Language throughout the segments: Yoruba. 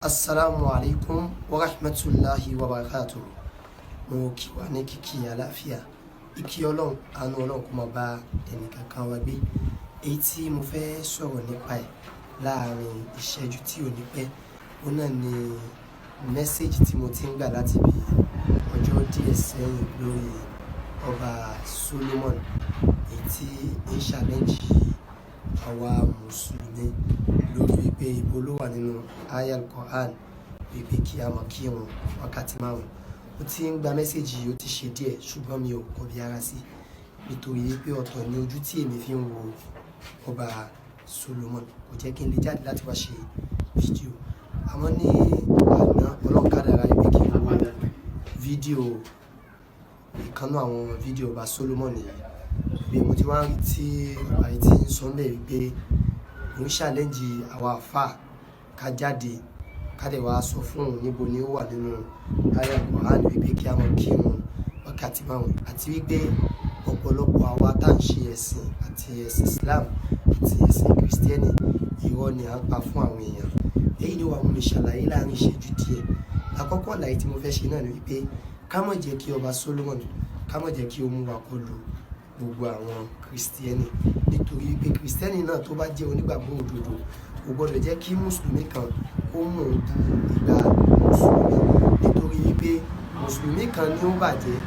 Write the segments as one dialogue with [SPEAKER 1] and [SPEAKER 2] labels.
[SPEAKER 1] Assalamu alaikum wa rahmatullahi wa barakatuh. Mo kí wa ní kíkí àlàáfíà. Ìkí Ọlọ́run, àánú Ọlọ́run kó máa bá ẹnì kankan wa gbé. Èyí tí mo fẹ́ sọ̀rọ̀ nípa ẹ̀ láàrin ìṣẹ́jú tí ò ní pẹ́. Ó náà ni mẹ́sẹ̀jì tí mo ti ń gbà láti bí ọjọ́ díẹ̀ sẹ́yìn lórí ọba Solomon. Èyí tí ń challenge àwa Mùsùlùmí lórí wípé ibo ló wà nínú aya al-Quran wípé kí a máa kírun wákàtí márùn. Ó ti ń gba mẹ́sẹ̀jì yìí ó ti ṣe díẹ̀ ṣùgbọ́n mi ò kọbi ara sí nítorí wípé ọ̀tọ̀ ni ojú tí èmi fi ń wo ọba Solomon kò jẹ́ kí n lè jáde láti wá ṣe fídíò. Àmọ́ ní àná Ọlọ́run kádàrá wípé kí n wo fídíò ìkànnú àwọn fídíò ọba Solomon yìí bí mo ti wá rí tí ọba yìí ti ń sọ mẹ́rin wípé ń challenge àwa àfà ká jáde ká dẹ̀ wá sọ fún òun níbo ni ó wà nínú aya al-Quran wípé kí a máa kírun wákàtí márùn àti wípé ọ̀pọ̀lọpọ̀ àwa tá à ń ṣe ẹ̀sìn àti ẹ̀sìn Islam àti ẹ̀sìn Kristẹni irọ́ ni à ń pa fún àwọn èèyàn. Èyí ni wà mú mi ṣàlàyé láàrin ìṣẹ́jú díẹ̀. Àkọ́kọ́ àlàyé tí mo fẹ́ ṣe náà ni wípé ká má jẹ́ kí ọba Solomon ká má jẹ́ kí ó mú wa kọlù gbogbo àwọn Kristẹni nítorí wípé Kristẹni náà tó bá jẹ́ onígbàgbọ́ òdodo kò gbọdọ̀ jẹ́ kí Mùsùlùmí kan ó mú un bu ìgbà Mùsùlùmí nítorí wípé Mùsùlùmí kan ni ó bàjẹ́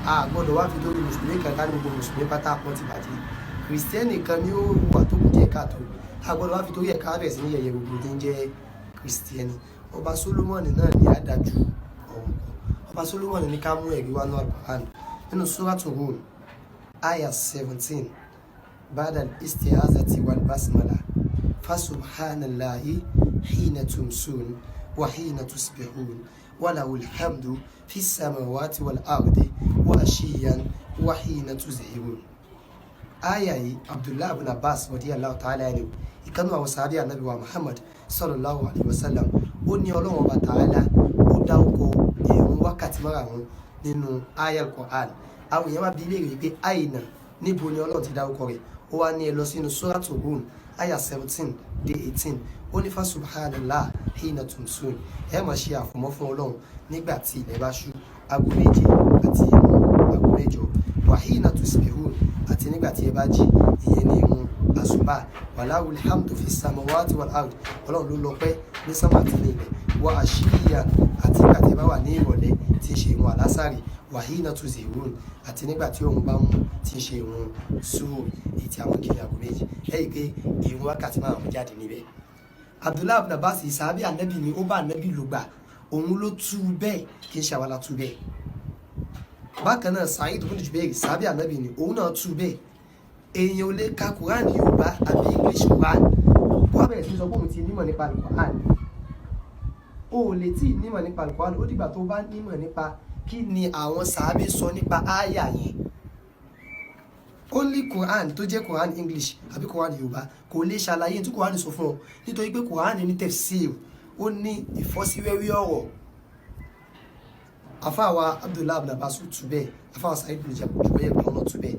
[SPEAKER 1] a gbọdọ̀ wá fi lórí Mùsùlùmí kan ká ní gbogbo Mùsùlùmí pátá pọ́n ti bàjẹ́. Kristẹni kan ni ó wà tó kù díẹ̀ káàtó a gbọdọ̀ wá fi torí ẹ̀ka rẹ̀ sí ní yẹ̀yẹ̀ gbogbo tí ń jẹ́ Kristẹni. Ọba Solomon náà ni adájú ọ̀hún. Ọba Solomon ní ká mú ẹ̀rí wá ní Al-Quran nínú Suratul Rum aya 17 بعد الاستعاذة والبسملة فسبحان الله حين تمسون وحين تصبحون وله الحمد في السماوات والأرض وعشيا وحين تظهرون. آية عبد الله بن عباس رضي الله تعالى عنه ìkànnì àwọn sàhábà Ànábì wa Muhammad sallallahu alaihi wasallam ó ní Ọlọ́run Ọba Ta'ala ó dárúkọ ìrun wákàtí márùn-ún nínú aya al-Quran. Àwọn èèyàn wá bi léèrè pé àìnà níbo ni Ọlọ́run ti dárúkọ rẹ̀. Ó wá ní ẹ lọ sínú Suratul Rum aya 17 dé 18 ó ní fa subhanallah hina tumsun ẹ máa ṣe àfọ̀mọ́ fún Ọlọ́run nígbà tí ilẹ̀ bá ṣú aago méje àti aago mẹ́jọ wa hina tusbihun àti nígbà tí ẹ bá jí ìyẹn ní ìrun àsùbá walahul hamdu fis samawati wal ard Ọlọ́run ló lọ́pẹ́ ní sánmà àti ní ilẹ̀ wa ashiyan àti nígbà tí ẹ bá wà ní ìrọ̀lẹ́ tí ń ṣe ìrun àlásàrì wa hina tuzhirun àti nígbà tí òun bá mú tí ń ṣe ìrun zuhur èyí tí àwọn kiri aago méjì lẹ́yìn pé ìrun wákàtí márùn-ún jáde níbẹ̀. Abdullahi ibn Abbas sàhábì Ànábì ni ó bá Ànábì lò gbà òun ló tú bẹ́ẹ̀ kì í ṣàwálà tú bẹ́ẹ̀. Bákan náà Sa'id ibn Jubair sàhábì Ànábì ni òun náà tú bẹ́ẹ̀. Èèyàn ò lè ka Quran Yorùbá àbí English Quran wọ́n bẹ̀rẹ̀ sí sọ pé òun ti nímọ̀ nípa Quran. O ò lè tí ì nímọ̀ nípa Quran ó dìgbà tó bá nímọ̀ nípa kí ni àwọn sàhábì sọ nípa àyà yẹn. Only Quran tó jẹ́ Quran English àbí Quran Yorùbá kò lè ṣàlàyé tí Quran sọ fún ọ nítorí pé Quran ní tafsir ó ní ìfọ́síwẹ́wí ọ̀rọ̀. Àfáàwà Abdullah ibn Abbas tú bẹ́ẹ̀ àfáàwà Sa'id ibn Jubair ọ̀nà tú bẹ́ẹ̀.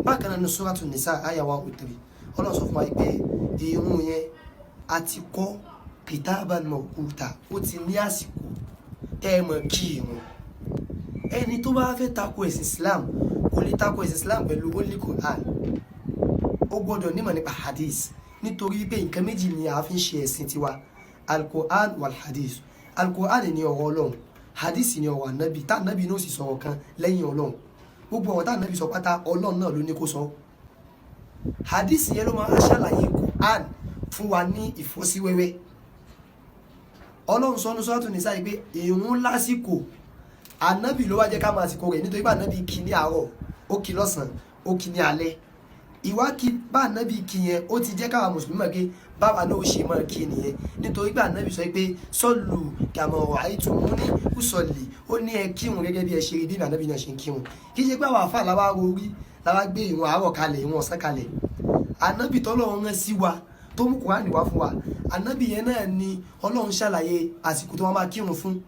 [SPEAKER 1] Bákan náà ní Suratul Nisa aya 103 Ọlọ́run sọ fún wa pé ìrun yẹn a ti kọ́ kitaban mawquta ó ti ní àsìkò tẹ́ ẹ mọ̀ kí ìrun. Ẹni tó bá fẹ́ tako ẹ̀sìn Islam kò lè tako ẹ̀sìn Islam pẹ̀lú only Quran. Ó gbọ́dọ̀ nímọ̀ nípa hadith nítorí pé nǹkan méjì ni a fi ń ṣe ẹ̀sìn tiwa al-Quran wal hadith. Al-Quran ni ọ̀rọ̀ Ọlọ́run, hadith ni ọ̀rọ̀ Ànábì tá Ànábì náà sì sọ̀rọ̀ kan lẹ́yìn Ọlọ́run. Gbogbo ọ̀rọ̀ tá Ànábì sọ pátá Ọlọ́run náà ló ní kó sọ. Hadith yẹn ló máa ṣàlàyé Quran fún wa ní ìfọ́síwẹ́wẹ́. Ọlọ́run sọ ní Suratul Nisa pé ìrun lásìkò Ànábì ló wá jẹ́ ká máa sìkò rẹ̀ nítorí bá Ànábì kí ní àárọ̀ ó kí lọ́sàn ó kí ní alẹ́. Ìwà kí bá Ànábì kí yẹn ó ti jẹ́ káwa Mùsùlùmí mọ̀ pé báwa náà ó ṣe máa kí nìyẹn nítorí pé Ànábì sọ pé sọ́lù kama ra'aytumuni usalli ó ní ẹ kírun gẹ́gẹ́ bí ẹ ṣe rí bí Ànábì náà ṣe ń kírun. Kì í ṣe pé àwọn àfáà làwa rorí làwa gbé ìrun àárọ̀ kalẹ̀ ìrun ọ̀sán kalẹ̀. Ànábì tọ́lọ́run rán sí wa tó mú Kùránì wá fún wa Ànábì yẹn náà ni Ọlọ́run ṣàlàyé àsìkò tó wọ́n máa kírun fún.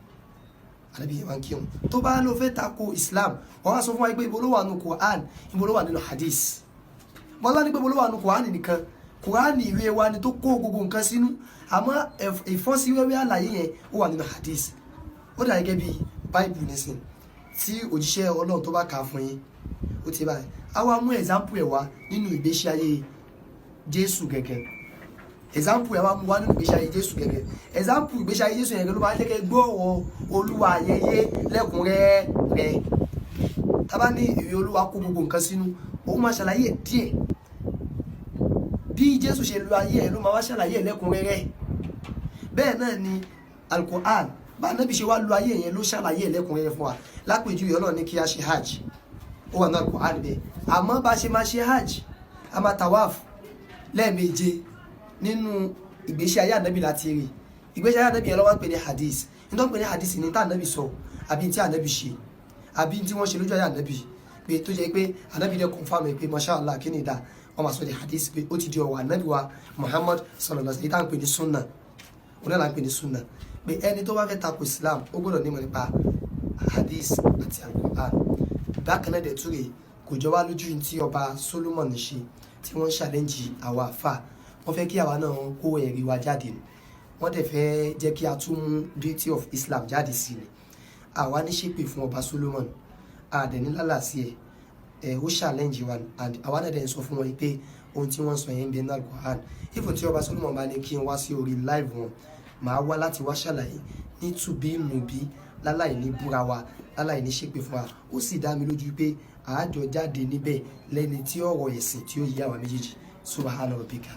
[SPEAKER 1] Ànábì yẹn máa ń kírun. Tó bá lọ fẹ́ tako Islam wọ́n wá sọ fún wa pé ibo ló wà nínú Quran ibo ló wà nínú hadith. Bọ́lá ní pé ibo ló wà nínú Quran nìkan Kùránì ìwé wa ni tó kó gbogbo nǹkan sínú àmọ́ ìfọ́síwẹ́wẹ́ àlàyé yẹn ó wà nínú hadith. Ó dà gẹ́gẹ́ bí Bible nísìn tí òjíṣẹ́ Ọlọ́run tó bá kà fún yín ó ti báyìí a wá mú example ẹ̀ wá nínú ìgbésí ayé Jésù gẹ́gẹ́ example ẹ̀ wá mú wá nínú ìgbésí ayé Jésù gẹ́gẹ́ example ìgbésí ayé Jésù yẹn ló máa ń jẹ́ kẹ́ gbọ́ ọ̀rọ̀ Olúwa ayẹyẹ lẹ́kùnrẹ́rẹ́ tá bá ní ìwé Olúwa kó gbogbo nǹkan sínú òun máa ṣàlàyé díẹ̀ bí Jésù ṣe lo ayé ẹ̀ ló máa wá ṣàlàyé lẹ́kùnrẹ́rẹ́ bẹ́ẹ̀ náà ni Al-Qur'an bá Ànábì ṣe wá lo ayé yẹn ló ṣàlàyé lẹ́kùnrẹ́rẹ́ fún wa lápèjúwe Ọlọ́run ní kí a ṣe hajj ó wà náà Al-Qur'an bẹ́ẹ̀ àmọ́ bá ṣe máa ṣe hajj a máa tawaf lẹ́ẹ̀méje nínú ìgbésí ayé Ànábì láti rí ìgbésí ayé Ànábì yẹn ló wá ń pè ní hadith nítorí pé ní hadith ní tá Ànábì sọ àbí tí Ànábì ṣe àbí tí wọ́n ṣe lójú ayé Ànábì pé tó jẹ́ pé Ànábì dẹ̀ confirm pé mashallah kí ni ìdá wọ́n máa sọ di hadith pé ó ti di ọ̀wọ̀ Ànábì wa Muhammad sallallahu alaihi wasallam tá à ń pè ní sunna òun náà là ń pè ní sunna pé ẹni tó bá fẹ́ tako Islam ó gbọ́dọ̀ nímọ̀ nípa hadith àti Al-Qur'an bákan náà dẹ̀ túre kò jọ wá lójú tí ọba Solomon ṣe tí wọ́n ṣàlẹ́ǹjì àwa àfà wọ́n fẹ́ kí àwa náà kó ẹ̀rí wa jáde ni wọ́n dẹ̀ fẹ́ jẹ́ kí a tún mú beauty of Islam jáde sí ni àwa ní ṣépè fún ọba Solomon àdẹ̀ní lálàsí ẹ̀ ó ṣàlẹ́ǹjì wa and àwa náà dẹ̀ ń sọ fún wọn pé ohun tí wọ́n sọ yẹn ń bẹ ní Al-Qur'an ifo tí ọba Solomon bá ní kí n wá sí orí live wọn màá wá láti wá ṣàlàyé ní tùbí nùbí láláì ní búra wa láláì ní ṣépè fún wa ó sì dá mi lójú pé àájọ jáde níbẹ̀ lẹ́ni tí ọ̀rọ̀ ẹ̀sìn tí ó yí àwa méjèèjì subhana rabbika.